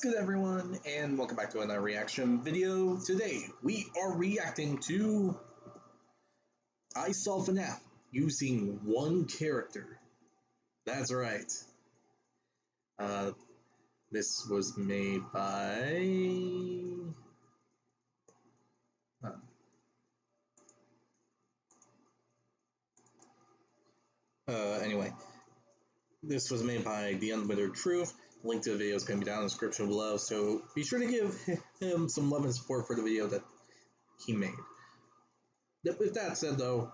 good, everyone, and welcome back to another reaction video. Today we are reacting to I Saw FNAF using one character. That's right. This was made by anyway, this was made by The Unlimited Truth. Link to the video is going to be down in the description below, so be sure to give him some love and support for the video that he made. With that said, though,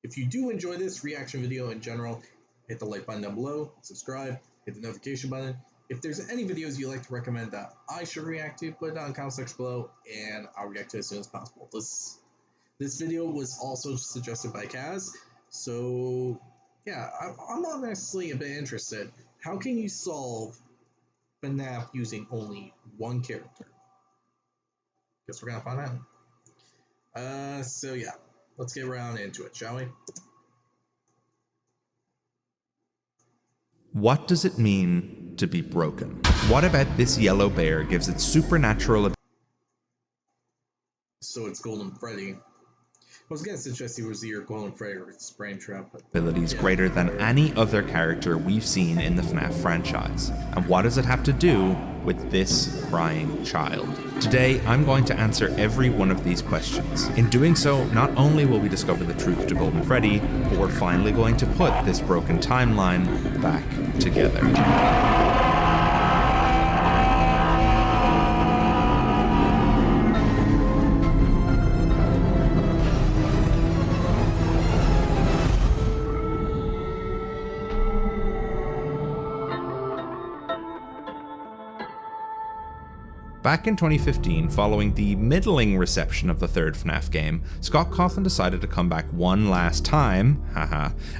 if you do enjoy this reaction video in general, hit the like button down below, subscribe, hit the notification button. If there's any videos you'd like to recommend that I should react to, put it down in the comment section below, and I'll react to it as soon as possible. This video was also suggested by Kaz, so yeah, I'm honestly a bit interested. How can you solve FNAF using only one character? Guess we're gonna find out. So yeah, let's get around into it, shall we? What does it mean to be broken? What about this yellow bear gives it supernatural So it's Golden Freddy. I was gonna suggest he was either Golden Freddy or Springtrap, but abilities greater than any other character we've seen in the FNAF franchise? And what does it have to do with this crying child? Today, I'm going to answer every one of these questions. In doing so, not only will we discover the truth to Golden Freddy, but we're finally going to put this broken timeline back together. Back in 2015, following the middling reception of the third FNAF game, Scott Cawthon decided to come back one last time,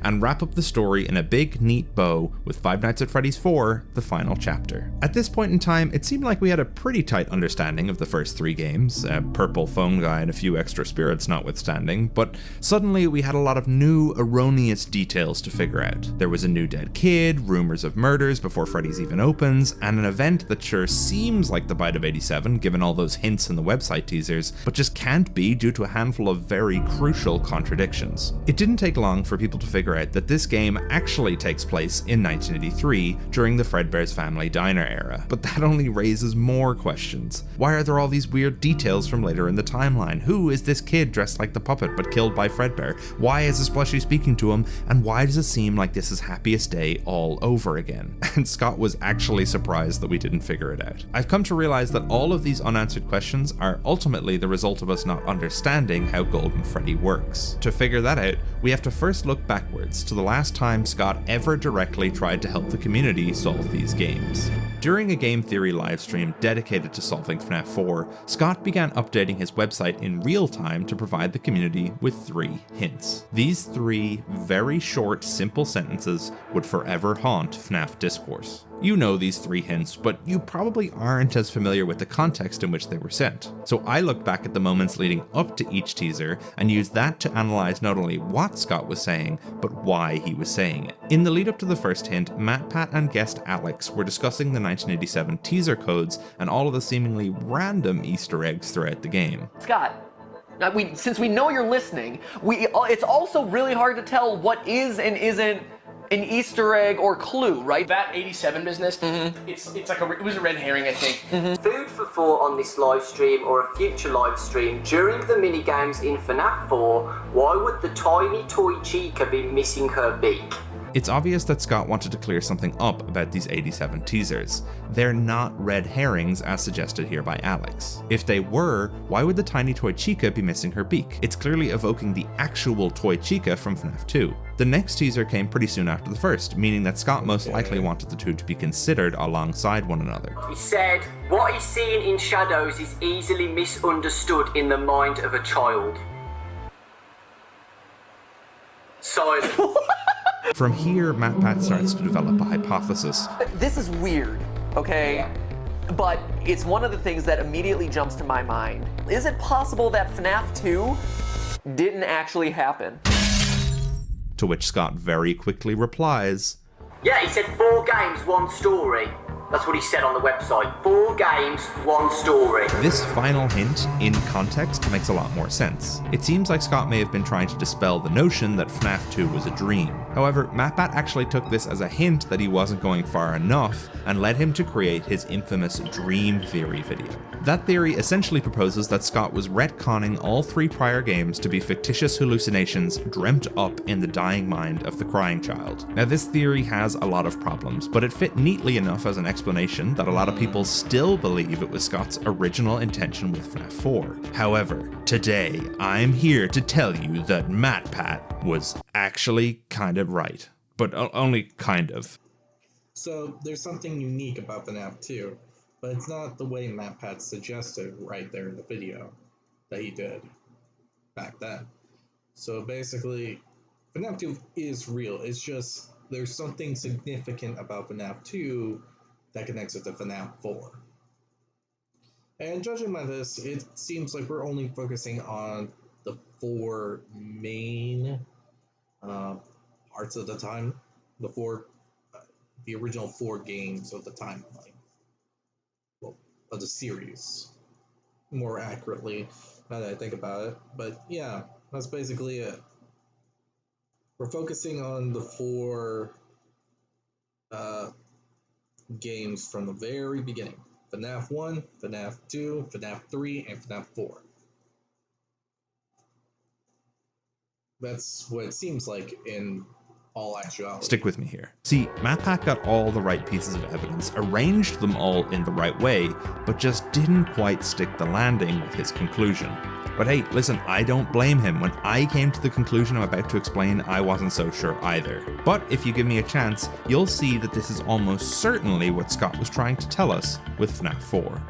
and wrap up the story in a big, neat bow with Five Nights at Freddy's 4, the final chapter. At this point in time, it seemed like we had a pretty tight understanding of the first three games, a purple phone guy and a few extra spirits notwithstanding, but suddenly we had a lot of new, erroneous details to figure out. There was a new dead kid, rumors of murders before Freddy's even opens, and an event that sure seems like the bite of 87, given all those hints in the website teasers, but just can't be due to a handful of very crucial contradictions. It didn't take long for people to figure out that this game actually takes place in 1983 during the Fredbear's Family Diner era, but that only raises more questions. Why are there all these weird details from later in the timeline? Who is this kid dressed like the puppet but killed by Fredbear? Why is this plushie speaking to him? And why does it seem like this is Happiest Day all over again? And Scott was actually surprised that we didn't figure it out. I've come to realize that all of these unanswered questions are ultimately the result of us not understanding how Golden Freddy works. To figure that out, we have to first look backwards to the last time Scott ever directly tried to help the community solve these games. During a game theory livestream dedicated to solving FNAF 4, Scott began updating his website in real time to provide the community with 3 hints. These 3 very short, simple sentences would forever haunt FNAF discourse. You know these 3 hints, but you probably aren't as familiar with the context in which they were sent. So I looked back at the moments leading up to each teaser and used that to analyze not only what Scott was saying, but why he was saying it. In the lead up to the first hint, Pat and guest Alex were discussing the 1987 teaser codes and all of the seemingly random Easter eggs throughout the game. Scott, since we know you're listening, it's also really hard to tell what is and isn't an Easter egg or clue, right? That 87 business, it's like it was a red herring, I think. Food for thought on this live stream or a future live stream. During the mini games in FNAF 4, why would the tiny toy Chica be missing her beak? It's obvious that Scott wanted to clear something up about these 87 teasers. They're not red herrings as suggested here by Alex. If they were, why would the tiny toy Chica be missing her beak? It's clearly evoking the actual toy Chica from FNAF 2. The next teaser came pretty soon after the first, meaning that Scott most likely wanted the two to be considered alongside one another. He said, what he's seeing in shadows is easily misunderstood in the mind of a child. Silence. From here, Pat starts to develop a hypothesis. This is weird, okay? But it's one of the things that immediately jumps to my mind. Is it possible that FNAF 2 didn't actually happen? To which Scott very quickly replies, Yeah, he said 4 games, 1 story. That's what he said on the website. 4 games, 1 story. This final hint, in context, makes a lot more sense. It seems like Scott may have been trying to dispel the notion that FNAF 2 was a dream. However, MatPat actually took this as a hint that he wasn't going far enough, and led him to create his infamous Dream Theory video. That theory essentially proposes that Scott was retconning all 3 prior games to be fictitious hallucinations dreamt up in the dying mind of the crying child. Now, this theory has a lot of problems, but it fit neatly enough as an explanation that a lot of people still believe it was Scott's original intention with FNAF 4. However, today I'm here to tell you that MatPat was actually kind of right, but only kind of. So there's something unique about FNAF 2, but it's not the way MatPat suggested right there in the video that he did back then. So basically, FNAF 2 is real. It's just there's something significant about FNAF 2 that connects it to FNAF 4. And judging by this, it seems like we're only focusing on the 4 main parts of the time, the original 4 games of the timeline, well, of the series, more accurately, now that I think about it. But yeah, that's basically it. We're focusing on the 4 games from the very beginning. FNAF 1, FNAF 2, FNAF 3, and FNAF 4. That's what it seems like in all actuality. Stick with me here. See, MatPat got all the right pieces of evidence, arranged them all in the right way, but just didn't quite stick the landing with his conclusion. But hey, listen, I don't blame him. When I came to the conclusion I'm about to explain, I wasn't so sure either. But if you give me a chance, you'll see that this is almost certainly what Scott was trying to tell us with FNAF 4.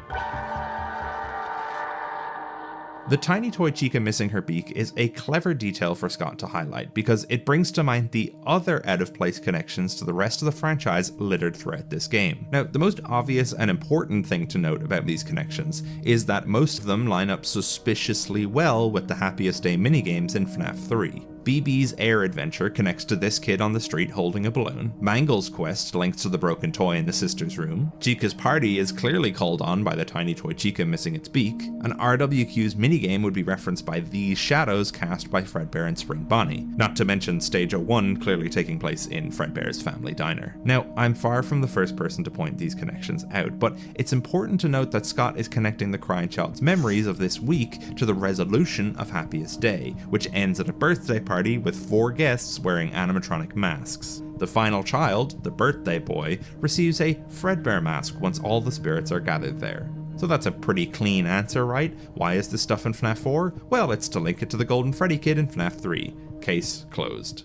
The tiny toy Chica missing her beak is a clever detail for Scott to highlight because it brings to mind the other out-of-place connections to the rest of the franchise littered throughout this game. Now, the most obvious and important thing to note about these connections is that most of them line up suspiciously well with the Happiest Day minigames in FNAF 3. BB's air adventure connects to this kid on the street holding a balloon. Mangle's quest links to the broken toy in the sister's room. Chica's party is clearly called on by the tiny toy Chica missing its beak. An RWQ's minigame would be referenced by these shadows cast by Fredbear and Spring Bonnie, not to mention Stage 01 clearly taking place in Fredbear's family diner. Now, I'm far from the first person to point these connections out, but it's important to note that Scott is connecting the crying child's memories of this week to the resolution of Happiest Day, which ends at a birthday party with 4 guests wearing animatronic masks. The final child, the birthday boy, receives a Fredbear mask once all the spirits are gathered there. So that's a pretty clean answer, right? Why is this stuff in FNAF 4? Well, it's to link it to the Golden Freddy kid in FNAF 3. Case closed.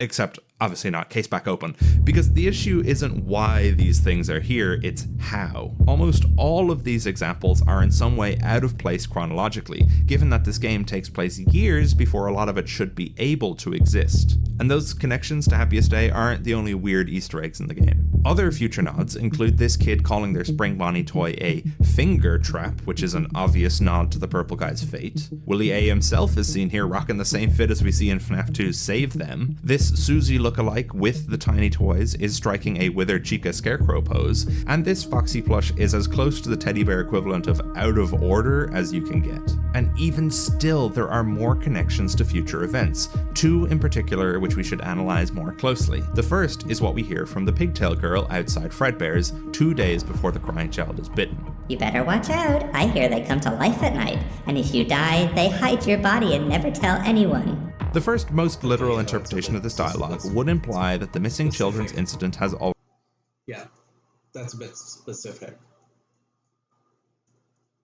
Except, obviously not, case back open, because the issue isn't why these things are here, it's how. Almost all of these examples are in some way out of place chronologically, given that this game takes place years before a lot of it should be able to exist. And those connections to Happiest Day aren't the only weird Easter eggs in the game. Other future nods include this kid calling their Spring Bonnie toy a finger trap, which is an obvious nod to the purple guy's fate. Willie A himself is seen here rocking the same fit as we see in FNAF 2's Save Them. This Susie lookalike with the tiny toys is striking a withered Chica Scarecrow pose, and this Foxy plush is as close to the teddy bear equivalent of out of order as you can get. And even still, there are more connections to future events, 2 in particular which we should analyze more closely. The first is what we hear from the pigtail girl outside Fredbear's 2 days before the crying child is bitten. You better watch out. I hear they come to life at night, and if you die, they hide your body and never tell anyone. The first, most literal interpretation of this dialogue would imply that the missing children's incident has already... Yeah, that's a bit specific.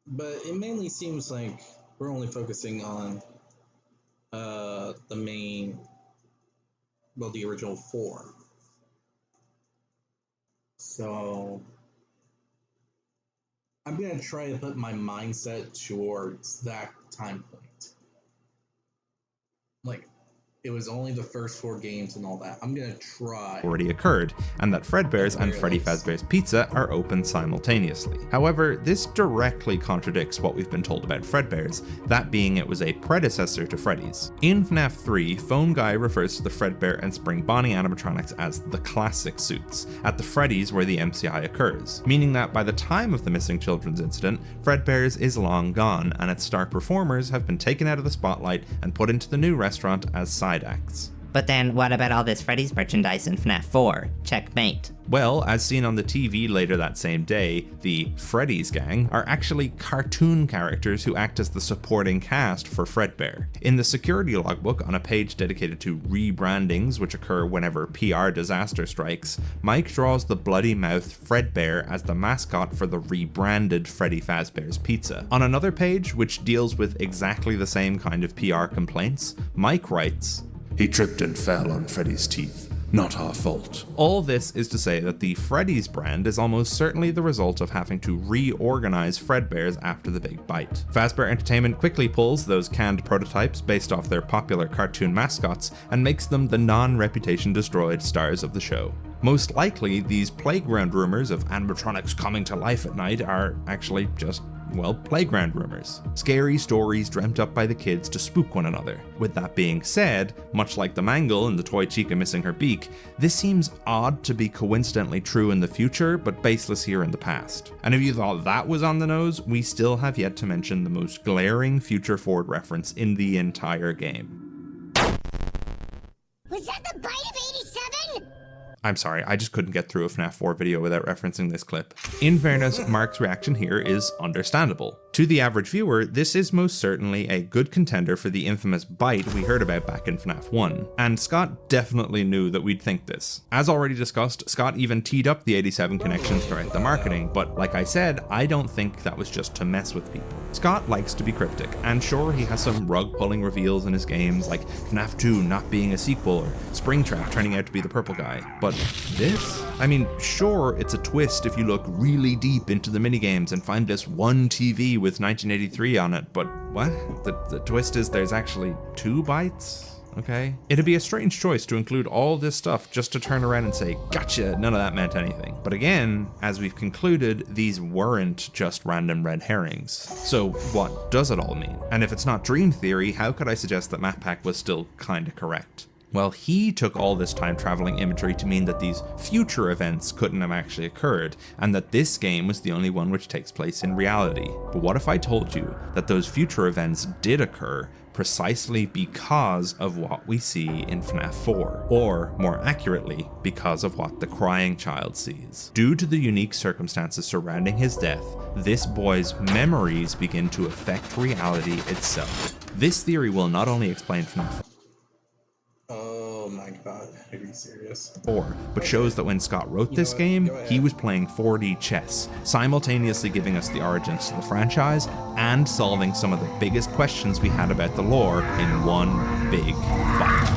But it mainly seems like we're only focusing on the main, well, the original 4. So I'm going to try to put my mindset towards that time point. Like, it was only the first 4 games and all that. I'm gonna try. Already occurred, and that Fredbear's and Freddy Fazbear's Pizza are open simultaneously. However, this directly contradicts what we've been told about Fredbear's, that being it was a predecessor to Freddy's. In FNAF 3, Phone Guy refers to the Fredbear and Spring Bonnie animatronics as the classic suits, at the Freddy's where the MCI occurs, meaning that by the time of the missing children's incident, Fredbear's is long gone, and its star performers have been taken out of the spotlight and put into the new restaurant as side acts. But then what about all this Freddy's merchandise in FNAF 4? Checkmate. Well, as seen on the TV later that same day, the Freddy's gang are actually cartoon characters who act as the supporting cast for Fredbear. In the security logbook on a page dedicated to rebrandings which occur whenever PR disaster strikes, Mike draws the bloody mouth Fredbear as the mascot for the rebranded Freddy Fazbear's Pizza. On another page, which deals with exactly the same kind of PR complaints, Mike writes, "He tripped and fell on Freddy's teeth. Not our fault." All this is to say that the Freddy's brand is almost certainly the result of having to reorganize Fredbear's after the big bite. Fazbear Entertainment quickly pulls those canned prototypes based off their popular cartoon mascots and makes them the non-reputation destroyed stars of the show. Most likely, these playground rumors of animatronics coming to life at night are actually just, well, playground rumors. Scary stories dreamt up by the kids to spook one another. With that being said, much like the Mangle and the toy Chica missing her beak, this seems odd to be coincidentally true in the future, but baseless here in the past. And if you thought that was on the nose, we still have yet to mention the most glaring future forward reference in the entire game. Was that the bite of 87? I'm sorry, I just couldn't get through a FNAF 4 video without referencing this clip. In fairness, Mark's reaction here is understandable. To the average viewer, this is most certainly a good contender for the infamous bite we heard about back in FNAF 1, and Scott definitely knew that we'd think this. As already discussed, Scott even teed up the 87 connections throughout the marketing, but like I said, I don't think that was just to mess with people. Scott likes to be cryptic, and sure, he has some rug-pulling reveals in his games, like FNAF 2 not being a sequel, or Springtrap turning out to be the purple guy, but this? I mean, sure, it's a twist if you look really deep into the minigames and find this one TV with 1983 on it, but what? The twist is there's actually 2 bites? Okay. It'd be a strange choice to include all this stuff just to turn around and say, gotcha, none of that meant anything. But again, as we've concluded, these weren't just random red herrings. So what does it all mean? And if it's not dream theory, how could I suggest that MatPack was still kinda correct? Well, he took all this time traveling imagery to mean that these future events couldn't have actually occurred, and that this game was the only one which takes place in reality. But what if I told you that those future events did occur precisely because of what we see in FNAF 4, or more accurately, because of what the crying child sees. Due to the unique circumstances surrounding his death, this boy's memories begin to affect reality itself. This theory will not only explain FNAF Oh my god, are you serious? 4, but shows that when Scott wrote this game, he was playing 4D chess, simultaneously giving us the origins to the franchise and solving some of the biggest questions we had about the lore in one big fight.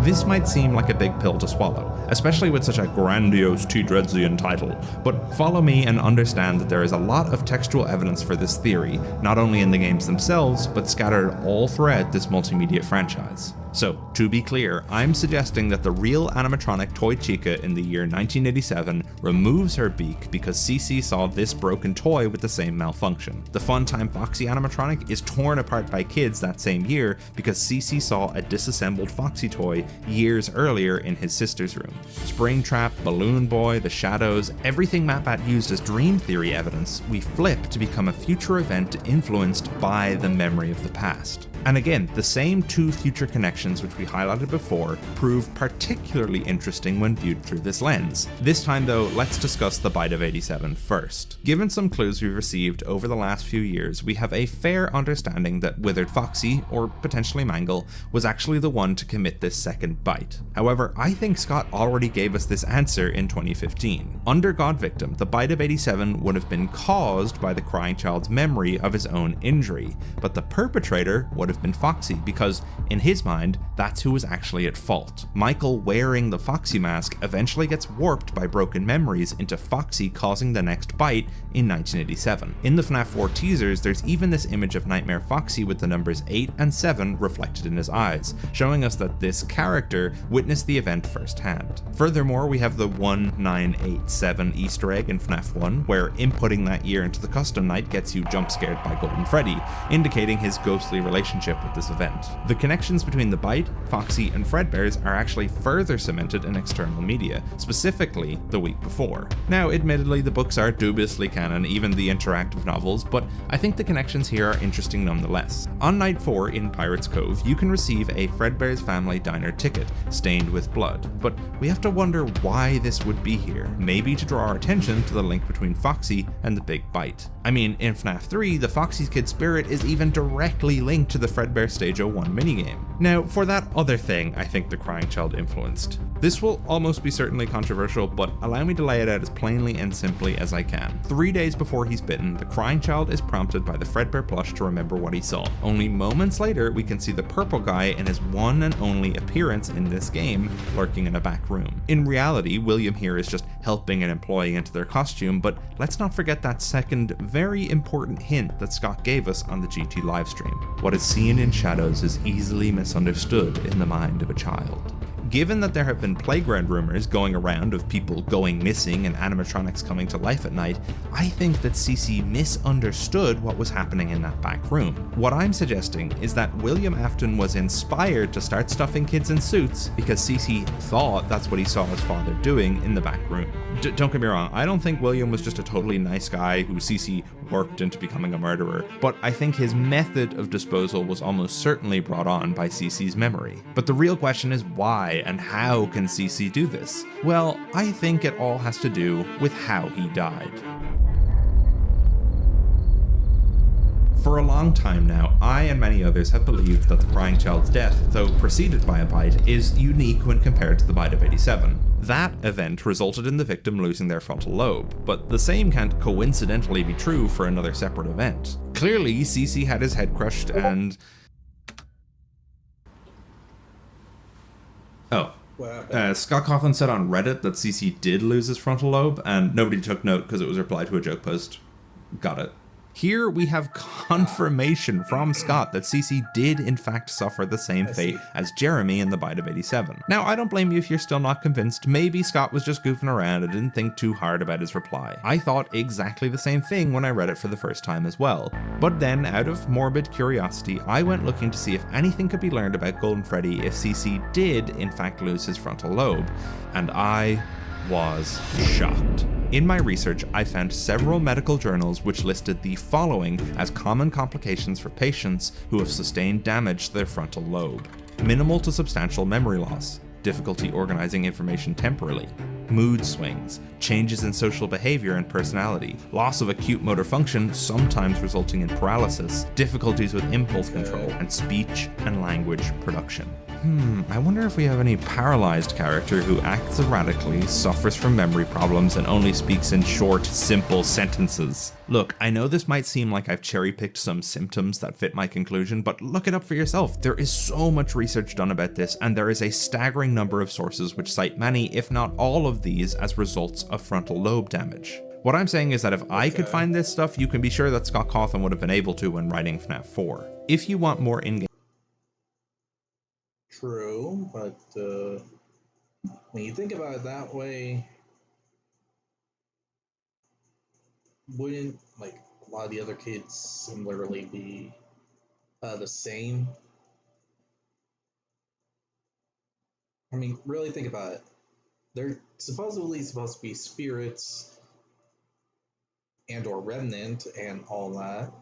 This might seem like a big pill to swallow, especially with such a grandiose T-Dreadsian title, but follow me and understand that there is a lot of textual evidence for this theory, not only in the games themselves, but scattered all throughout this multimedia franchise. So, to be clear, I'm suggesting that the real animatronic Toy Chica in the year 1987 removes her beak because CC saw this broken toy with the same malfunction. The Funtime Foxy animatronic is torn apart by kids that same year because CC saw a disassembled Foxy toy years earlier in his sister's room. Springtrap, Balloon Boy, the Shadows, everything MatPat used as dream theory evidence, we flip to become a future event influenced by the memory of the past. And again, the same 2 future connections which we highlighted before prove particularly interesting when viewed through this lens. This time though, let's discuss the bite of 87 first. Given some clues we've received over the last few years, we have a fair understanding that Withered Foxy, or potentially Mangle, was actually the one to commit this second bite. However, I think Scott already gave us this answer in 2015. Under God Victim, the bite of 87 would have been caused by the crying child's memory of his own injury, but the perpetrator would have been Foxy, because in his mind, that's who was actually at fault. Michael wearing the Foxy mask eventually gets warped by broken memories into Foxy causing the next bite in 1987. In the FNAF 4 teasers, there's even this image of Nightmare Foxy with the numbers 8 and 7 reflected in his eyes, showing us that this character witnessed the event firsthand. Furthermore, we have the 1987 Easter egg in FNAF 1, where inputting that year into the custom night gets you jump scared by Golden Freddy, indicating his ghostly relationship with this event. The connections between the Bite, Foxy, and Fredbears are actually further cemented in external media, specifically the week before. Now, admittedly, the books are dubiously canon, even the interactive novels, but I think the connections here are interesting nonetheless. On night 4 in Pirates Cove, you can receive a Fredbear's Family Diner ticket, stained with blood, but we have to wonder why this would be here. Maybe to draw our attention to the link between Foxy and the Big Bite. I mean, in FNAF 3, the Foxy's Kid spirit is even directly linked to the Fredbear Stage 01 minigame. Now, for that other thing I think the Crying Child influenced. This will almost be certainly controversial, but allow me to lay it out as plainly and simply as I can. 3 days before he's bitten, the Crying Child is prompted by the Fredbear plush to remember what he saw. Only moments later, we can see the purple guy in his one and only appearance in this game, lurking in a back room. In reality, William here is just helping an employee into their costume, but let's not forget that second, very important hint that Scott gave us on the GT livestream. What is seen in shadows is easily misunderstood in the mind of a child. Given that there have been playground rumors going around of people going missing and animatronics coming to life at night, I think that CC misunderstood what was happening in that back room. What I'm suggesting is that William Afton was inspired to start stuffing kids in suits because CC thought that's what he saw his father doing in the back room. Don't get me wrong, I don't think William was just a totally nice guy who CC worked into becoming a murderer, but I think his method of disposal was almost certainly brought on by CC's memory. But the real question is why and how can CC do this? Well, I think it all has to do with how he died. For a long time now, I and many others have believed that the Crying Child's death, though preceded by a bite, is unique when compared to the bite of 87. That event resulted in the victim losing their frontal lobe, but the same can't coincidentally be true for another separate event. Clearly, CC had his head crushed and... Oh. Scott Coughlin said on Reddit that CC did lose his frontal lobe, and nobody took note because it was a reply to a joke post. Got it. Here we have confirmation from Scott that CC did in fact suffer the same fate as Jeremy in the bite of 87. Now, I don't blame you if you're still not convinced. Maybe Scott was just goofing around and didn't think too hard about his reply. I thought exactly the same thing when I read it for the first time as well. But then, out of morbid curiosity, I went looking to see if anything could be learned about Golden Freddy if CC did in fact lose his frontal lobe, and I was shocked. In my research, I found several medical journals which listed the following as common complications for patients who have sustained damage to their frontal lobe: minimal to substantial memory loss, difficulty organizing information temporally, mood swings, changes in social behavior and personality, loss of acute motor function, sometimes resulting in paralysis, difficulties with impulse control, and speech and language production. I wonder if we have any paralyzed character who acts erratically, suffers from memory problems, and only speaks in short, simple sentences. Look, I know this might seem like I've cherry-picked some symptoms that fit my conclusion, but look it up for yourself. There is so much research done about this, and there is a staggering number of sources which cite many, if not all of these, as results of frontal lobe damage. What I'm saying is that if I could find this stuff, you can be sure that Scott Cawthon would have been able to when writing FNAF 4. If you want more in-game... True, but when you think about it that way, wouldn't like a lot of the other kids similarly be the same? I mean, really think about it. They're supposedly supposed to be spirits and or remnant and all that.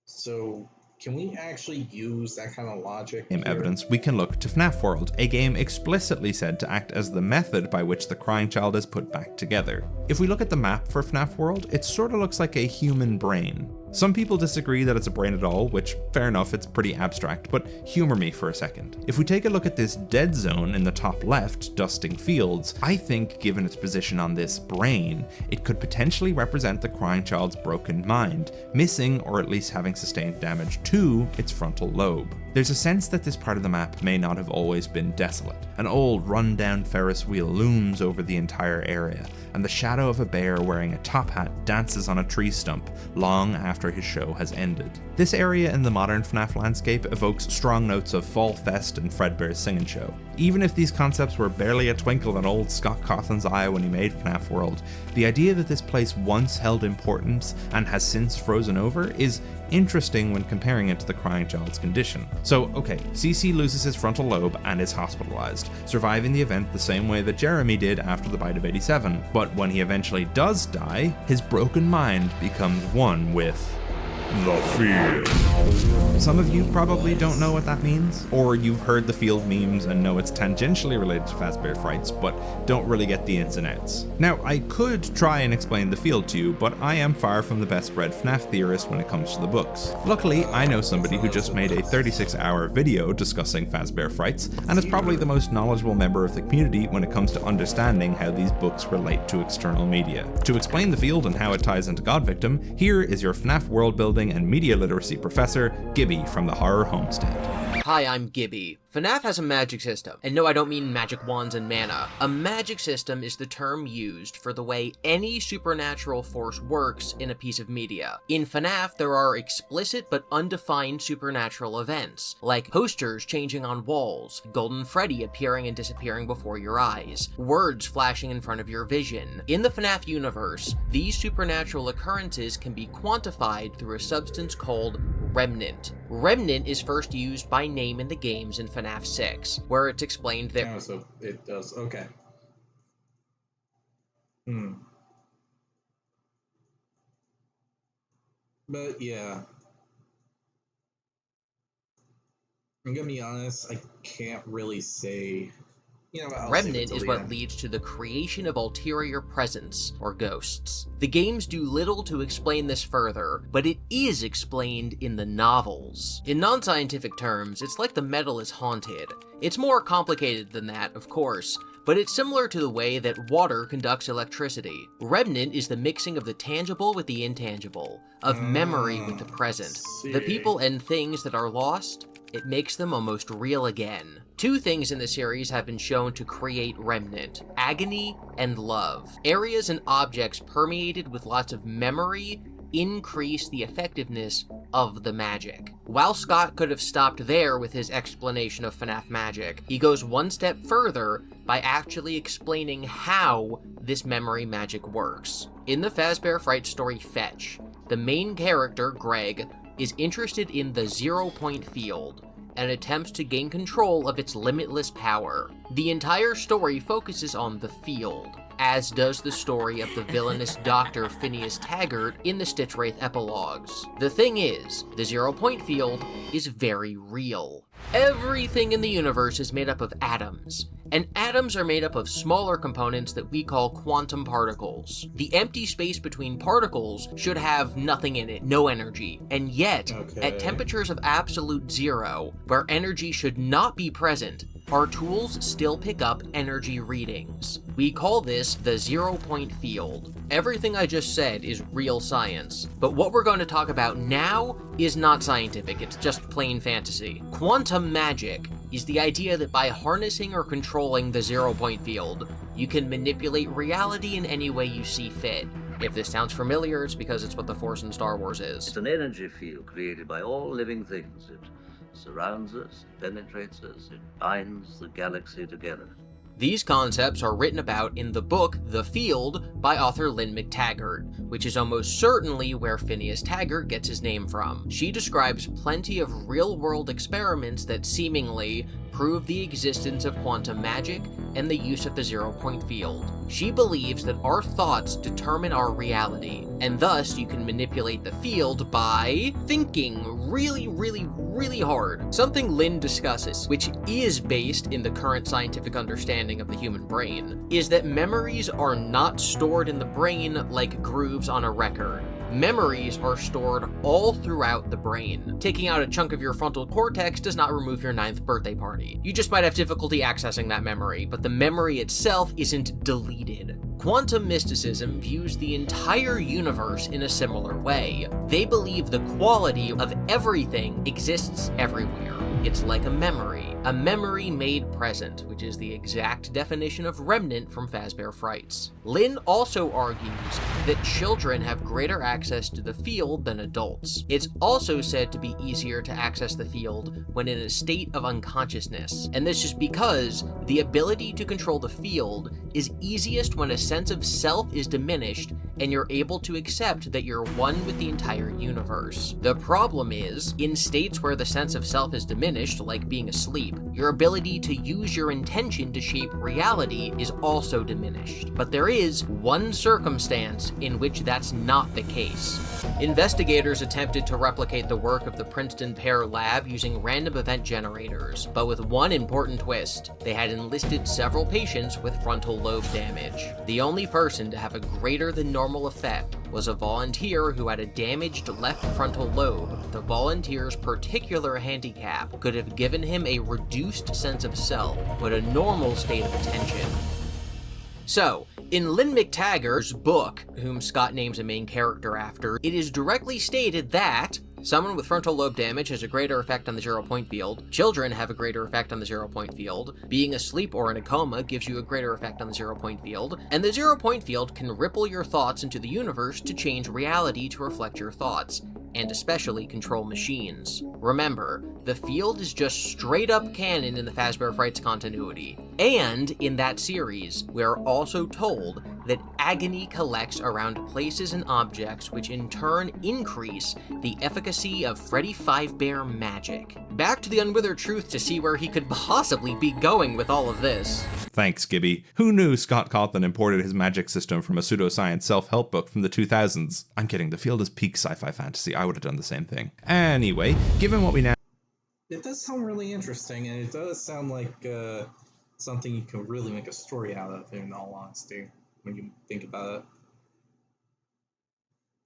So can we actually use that kind of logic? In evidence, we can look to FNAF World, a game explicitly said to act as the method by which the Crying Child is put back together. If we look at the map for FNAF World, it sort of looks like a human brain. Some people disagree that it's a brain at all, which, fair enough, it's pretty abstract, but humor me for a second. If we take a look at this dead zone in the top left, dusting fields, I think, given its position on this brain, it could potentially represent the crying child's broken mind, missing or at least having sustained damage to its frontal lobe. There's a sense that this part of the map may not have always been desolate. An old run-down Ferris wheel looms over the entire area, and the shadow of a bear wearing a top hat dances on a tree stump long after his show has ended. This area in the modern FNAF landscape evokes strong notes of Fall Fest and Fredbear's Singin' Show. Even if these concepts were barely a twinkle in old Scott Cawthon's eye when he made FNAF World, the idea that this place once held importance and has since frozen over is interesting when comparing it to the crying child's condition. So, okay, CC loses his frontal lobe and is hospitalized, surviving the event the same way that Jeremy did after the bite of 87, but when he eventually does die, his broken mind becomes one with The field. Some of you probably don't know what that means, or you've heard the field memes and know it's tangentially related to Fazbear Frights, but don't really get the ins and outs. Now, I could try and explain the field to you, but I am far from the best read FNAF theorist when it comes to the books. Luckily, I know somebody who just made a 36-hour video discussing Fazbear Frights, and is probably the most knowledgeable member of the community when it comes to understanding how these books relate to external media. To explain the field and how it ties into God Victim, here is your FNAF world building and media literacy professor, Gibby from the Horror Homestead. Hi, I'm Gibby. FNAF has a magic system, and no, I don't mean magic wands and mana. A magic system is the term used for the way any supernatural force works in a piece of media. In FNAF, there are explicit but undefined supernatural events, like posters changing on walls, Golden Freddy appearing and disappearing before your eyes, words flashing in front of your vision. In the FNAF universe, these supernatural occurrences can be quantified through a substance called Remnant. Remnant is first used by name in the games in FNAF 6, where it's explained that— Oh, so it does, okay. But yeah. I'm gonna be honest, I can't really say... Remnant is what leads to the creation of ulterior presence, or ghosts. The games do little to explain this further, but it is explained in the novels. In non-scientific terms, it's like the metal is haunted. It's more complicated than that, of course, but it's similar to the way that water conducts electricity. Remnant is the mixing of the tangible with the intangible, of memory with the present. The people and things that are lost, it makes them almost real again. Two things in the series have been shown to create Remnant: agony and love. Areas and objects permeated with lots of memory increase the effectiveness of the magic. While Scott could have stopped there with his explanation of FNAF magic, he goes one step further by actually explaining how this memory magic works. In the Fazbear Fright story Fetch, the main character, Greg, is interested in the 0-point field and attempts to gain control of its limitless power. The entire story focuses on the field, as does the story of the villainous Dr. Phineas Taggart in the Stitch Wraith epilogues. The thing is, the 0-point field is very real. Everything in the universe is made up of atoms, and atoms are made up of smaller components that we call quantum particles. The empty space between particles should have nothing in it, no energy, and yet, at temperatures of absolute zero, where energy should not be present, our tools still pick up energy readings. We call this the 0-point field. Everything I just said is real science, but what we're going to talk about now is not scientific, it's just plain fantasy. Quantum magic is the idea that by harnessing or controlling the 0-point field, you can manipulate reality in any way you see fit. If this sounds familiar, it's because it's what the Force in Star Wars is. It's an energy field created by all living things. It surrounds us, penetrates us, it binds the galaxy together. These concepts are written about in the book The Field by author Lynn McTaggart, which is almost certainly where Phineas Taggart gets his name from. She describes plenty of real-world experiments that seemingly prove the existence of quantum magic and the use of the 0-point field. She believes that our thoughts determine our reality, and thus you can manipulate the field by thinking really hard. Something Lynn discusses, which is based in the current scientific understanding of the human brain, is that memories are not stored in the brain like grooves on a record. Memories are stored all throughout the brain. Taking out a chunk of your frontal cortex does not remove your 9th birthday party. You just might have difficulty accessing that memory, but the memory itself isn't deleted. Quantum mysticism views the entire universe in a similar way. They believe the quality of everything exists everywhere. It's like a memory made present, which is the exact definition of remnant from Fazbear Frights. Lin also argues that children have greater access to the field than adults. It's also said to be easier to access the field when in a state of unconsciousness, and this is because the ability to control the field is easiest when a sense of self is diminished and you're able to accept that you're one with the entire universe. The problem is, in states where the sense of self is diminished, like being asleep, your ability to use your intention to shape reality is also diminished. But there is one circumstance in which that's not the case. Investigators attempted to replicate the work of the Princeton Pear Lab using random event generators, but with one important twist. They had enlisted several patients with frontal lobe damage. The only person to have a greater than normal effect was a volunteer who had a damaged left frontal lobe. The volunteer's particular handicap could have given him a reduced sense of self, but a normal state of attention. So, in Lynn McTaggart's book, whom Scott names a main character after, it is directly stated that someone with frontal lobe damage has a greater effect on the 0-point field, children have a greater effect on the 0-point field, being asleep or in a coma gives you a greater effect on the 0-point field, and the 0-point field can ripple your thoughts into the universe to change reality to reflect your thoughts, and especially control machines. Remember, the field is just straight up canon in the Fazbear Frights continuity. And in that series, we are also told that agony collects around places and objects, which in turn increase the efficacy of Freddy Fazbear magic. Back to the Unwithered Truth to see where he could possibly be going with all of this. Thanks, Gibby. Who knew Scott Cawthon imported his magic system from a pseudoscience self-help book from the 2000s? I'm kidding, the field is peak sci-fi fantasy. I would have done the same thing. Anyway, given what we now... It does sound really interesting, and it does sound like something you can really make a story out of, in all honesty, when you think about it.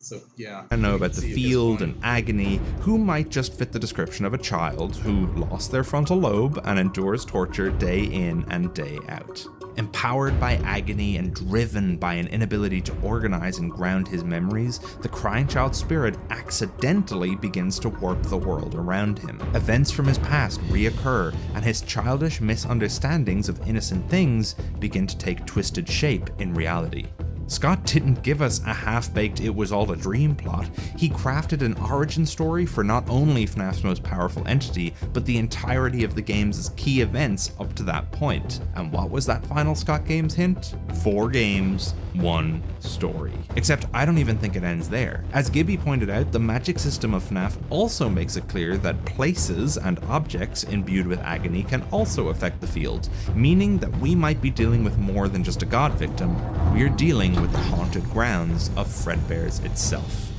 So, yeah. I know about the field and agony, who might just fit the description of a child who lost their frontal lobe and endures torture day in and day out. Empowered by agony and driven by an inability to organize and ground his memories, the crying child's spirit accidentally begins to warp the world around him. Events from his past reoccur, and his childish misunderstandings of innocent things begin to take twisted shape in reality. Scott didn't give us a half-baked "it was all a dream" plot. He crafted an origin story for not only FNAF's most powerful entity, but the entirety of the game's key events up to that point. And what was that final Scott Games hint? 4 games, 1 story. Except I don't even think it ends there. As Gibby pointed out, the magic system of FNAF also makes it clear that places and objects imbued with agony can also affect the field, meaning that we might be dealing with more than just a god victim. We're dealing with the haunted grounds of Fredbear's itself.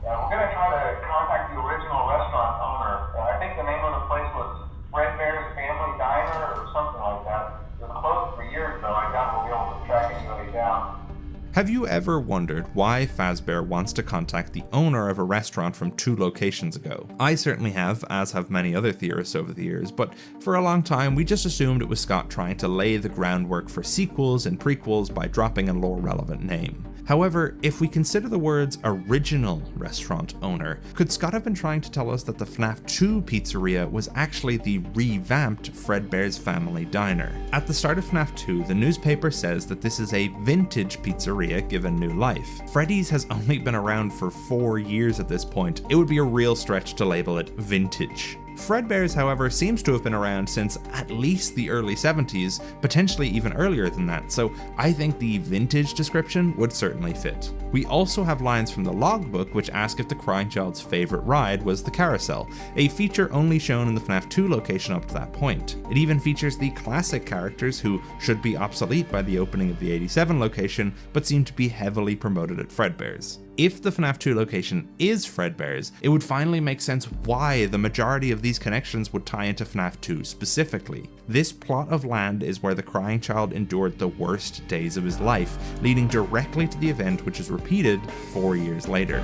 Yeah, we're going to try to contact the original restaurant owner. I think the name of the place was Fredbear's Family Diner or something like that. It was closed for years, though. I doubt we'll be able to track anybody down. Have you ever wondered why Fazbear wants to contact the owner of a restaurant from 2 locations ago? I certainly have, as have many other theorists over the years, but for a long time we just assumed it was Scott trying to lay the groundwork for sequels and prequels by dropping a lore-relevant name. However, if we consider the words original restaurant owner, could Scott have been trying to tell us that the FNAF 2 pizzeria was actually the revamped Fredbear's Family Diner? At the start of FNAF 2, the newspaper says that this is a vintage pizzeria given new life. Freddy's has only been around for 4 years at this point. It would be a real stretch to label it vintage. Fredbear's, however, seems to have been around since at least the early 70s, potentially even earlier than that, so I think the vintage description would certainly fit. We also have lines from the logbook which ask if the crying child's favourite ride was the carousel, a feature only shown in the FNAF 2 location up to that point. It even features the classic characters who should be obsolete by the opening of the 87 location, but seem to be heavily promoted at Fredbear's. If the FNAF 2 location is Fredbear's, it would finally make sense why the majority of these connections would tie into FNAF 2 specifically. This plot of land is where the crying child endured the worst days of his life, leading directly to the event which is repeated 4 years later.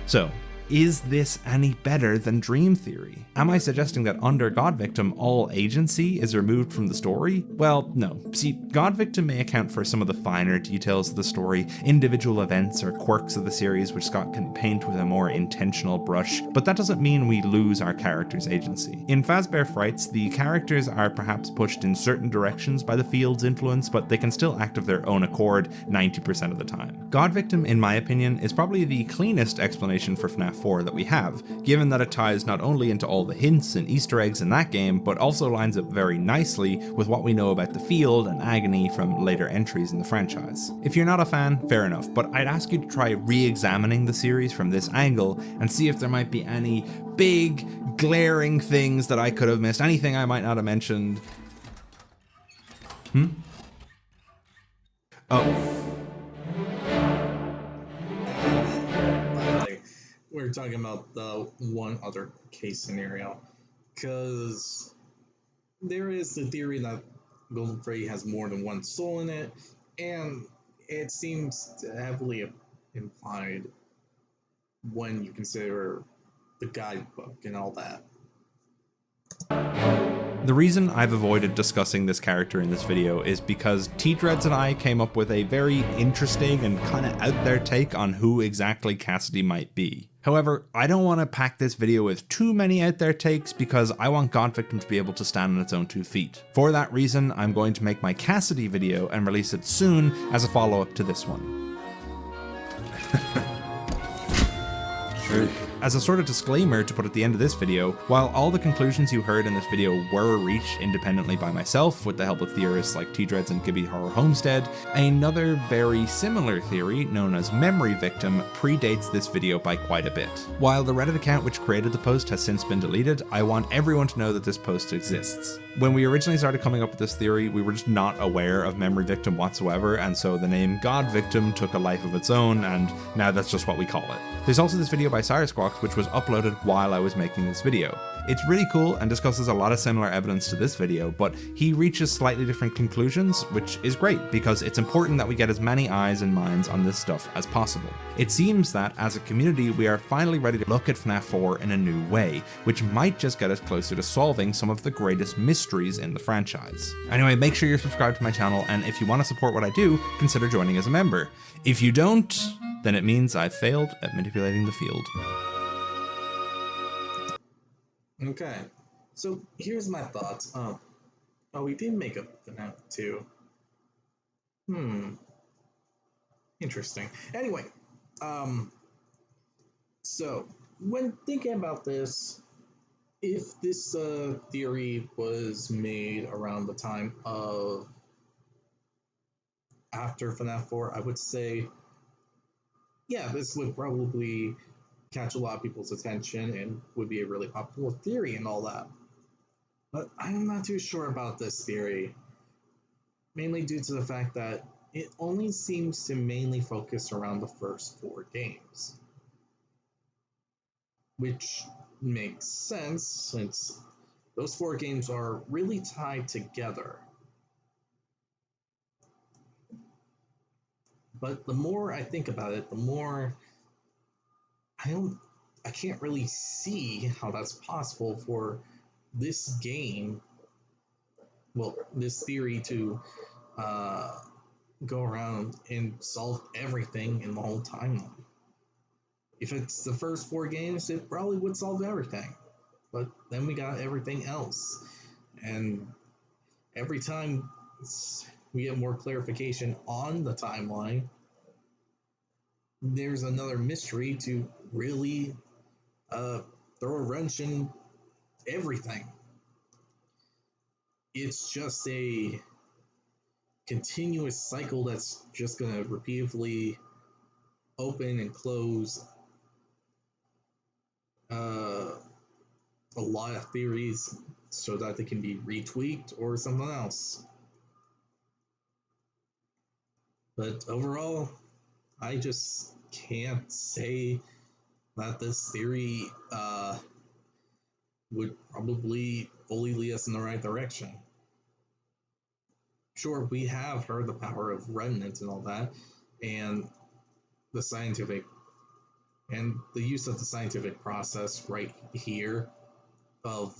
So, is this any better than Dream Theory? Am I suggesting that under God Victim, all agency is removed from the story? Well, no. See, God Victim may account for some of the finer details of the story, individual events or quirks of the series which Scott can paint with a more intentional brush, but that doesn't mean we lose our characters' agency. In Fazbear Frights, the characters are perhaps pushed in certain directions by the field's influence, but they can still act of their own accord 90% of the time. God Victim, in my opinion, is probably the cleanest explanation for FNAF 4 that we have, given that it ties not only into all the hints and Easter eggs in that game, but also lines up very nicely with what we know about the field and Agony from later entries in the franchise. If you're not a fan, fair enough, but I'd ask you to try re-examining the series from this angle and see if there might be any big, glaring things that I could have missed, anything I might not have mentioned. Oh. We're talking about the one other case scenario, because there is the theory that Golden Freddy has more than one soul in it, and it seems heavily implied when you consider the guidebook and all that. The reason I've avoided discussing this character in this video is because T-Dreads and I came up with a very interesting and kind of out there take on who exactly Cassidy might be. However, I don't want to pack this video with too many out there takes because I want God Victim to be able to stand on its own 2 feet. For that reason, I'm going to make my Cassidy video and release it soon as a follow-up to this one. As a sort of disclaimer to put at the end of this video, while all the conclusions you heard in this video were reached independently by myself with the help of theorists like T-Dreads and Gibby Horror Homestead, another very similar theory, known as Memory Victim, predates this video by quite a bit. While the Reddit account which created the post has since been deleted, I want everyone to know that this post exists. When we originally started coming up with this theory, we were just not aware of Memory Victim whatsoever, and so the name God Victim took a life of its own, and now that's just what we call it. There's also this video by Cyrusquawks which was uploaded while I was making this video. It's really cool and discusses a lot of similar evidence to this video, but he reaches slightly different conclusions, which is great because it's important that we get as many eyes and minds on this stuff as possible. It seems that as a community we are finally ready to look at FNAF 4 in a new way, which might just get us closer to solving some of the greatest mysteries in the franchise. Anyway, make sure you're subscribed to my channel, and if you want to support what I do, consider joining as a member. If you don't, then it means I've failed at manipulating the field. Okay, so here's my thoughts. Oh, we did make a FNAF 2. Interesting. Anyway, so when thinking about this, if this theory was made around the time of after FNAF 4, I would say, yeah, this would probably catch a lot of people's attention and would be a really popular theory and all that. But I'm not too sure about this theory, mainly due to the fact that it only seems to mainly focus around the first 4 games. Which makes sense since those 4 games are really tied together. But the more I think about it, the more I can't really see how that's possible for this game, well, this theory to go around and solve everything in the whole timeline. If it's the first 4 games, it probably would solve everything. But then we got everything else. And every time we get more clarification on the timeline, there's another mystery to really throw a wrench in everything. It's just a continuous cycle that's just going to repeatedly open and close a lot of theories so that they can be retweaked or something else. But overall, I just can't say that this theory would probably fully lead us in the right direction. Sure, we have heard the power of remnants and all that, and the scientific and the use of the scientific process right here of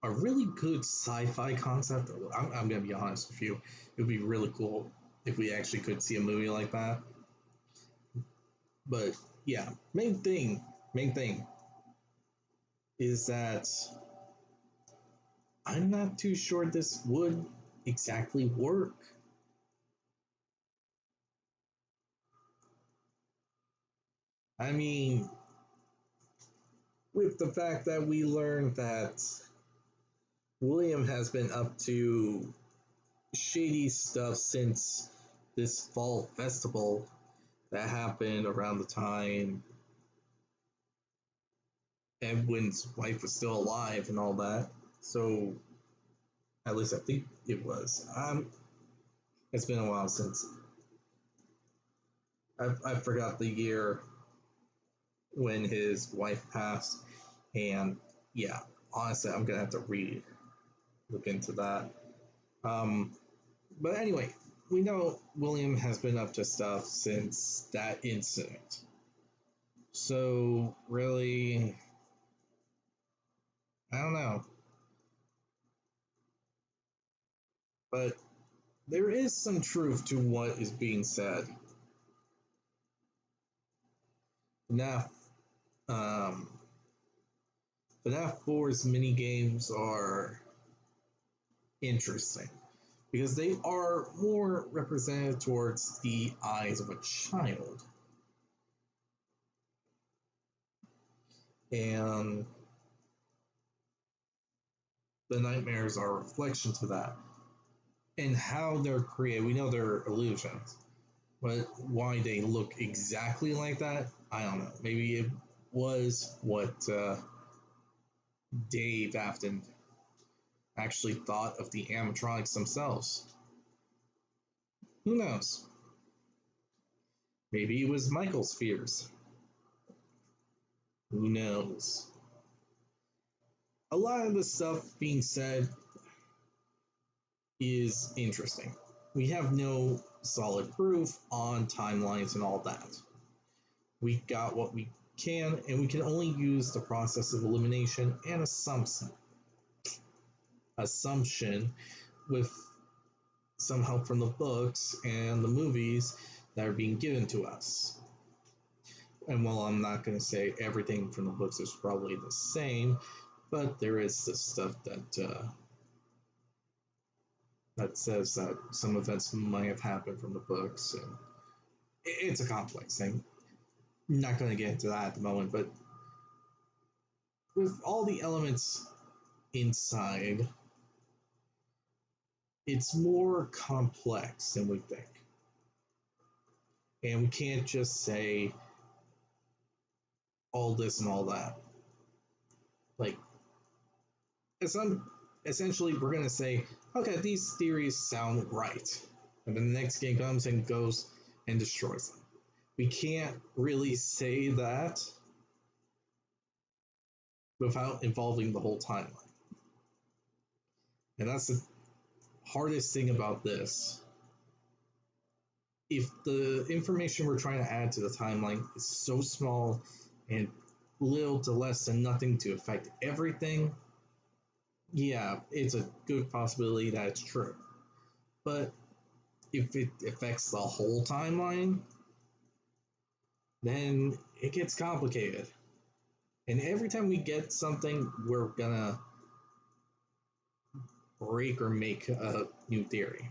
a really good sci-fi concept. I'm gonna be honest with you, it would be really cool if we actually could see a movie like that. But yeah, main thing is that I'm not too sure this would exactly work. I mean, with the fact that we learned that William has been up to shady stuff since this fall festival that happened around the time Edwin's wife was still alive and all that. So, at least I think it was. It's been a while since. I forgot the year when his wife passed, and yeah, honestly, I'm gonna have to look into that. But anyway, we know William has been up to stuff since that incident. So really, I don't know. But there is some truth to what is being said. FNAF, um, FNAF 4's mini games are interesting because they are more represented towards the eyes of a child. And the nightmares are a reflection to that. And how they're created, we know they're illusions, but why they look exactly like that, I don't know. Maybe it was what Dave Afton actually thought of the animatronics themselves. Who knows? Maybe it was Michael's fears. Who knows? A lot of the stuff being said is interesting. We have no solid proof on timelines and all that. We got what we can, and we can only use the process of elimination and assumption with some help from the books and the movies that are being given to us. And while I'm not going to say everything from the books is probably the same, but there is this stuff that says that some events might have happened from the books, and it's a complex thing. I'm not going to get into that at the moment, but with all the elements inside, it's more complex than we think. And we can't just say all this and all that. Like, essentially, we're going to say, okay, these theories sound right. And then the next game comes and goes and destroys them. We can't really say that without involving the whole timeline. And that's the hardest thing about this. If the information we're trying to add to the timeline is so small and little to less than nothing to affect everything, yeah, it's a good possibility that it's true. But if it affects the whole timeline, then it gets complicated. And every time we get something, we're gonna break or make a new theory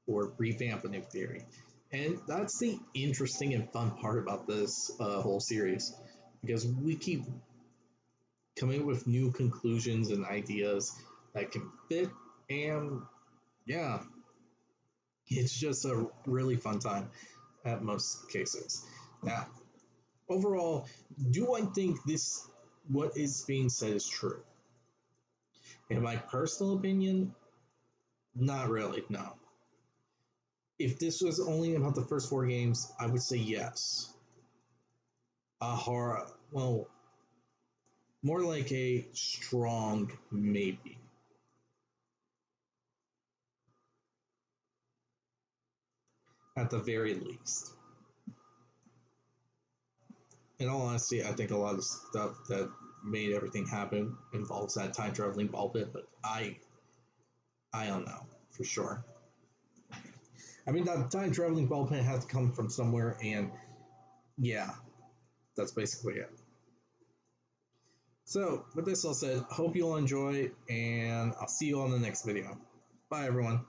or revamp a new theory. And that's the interesting and fun part about this whole series, because we keep coming up with new conclusions and ideas that can fit, and yeah, it's just a really fun time at most cases. Now, overall, do I think what is being said is true? In my personal opinion, not really, no. If this was only about the first 4 games, I would say yes. A horror, well, more like a strong maybe. At the very least. In all honesty, I think a lot of stuff that made everything happen involves that time traveling ball pit, but I don't know for sure. I mean, that time traveling ball pit had to come from somewhere, and yeah, that's basically it. So, with this all said, hope you all enjoy, and I'll see you on the next video. Bye, everyone.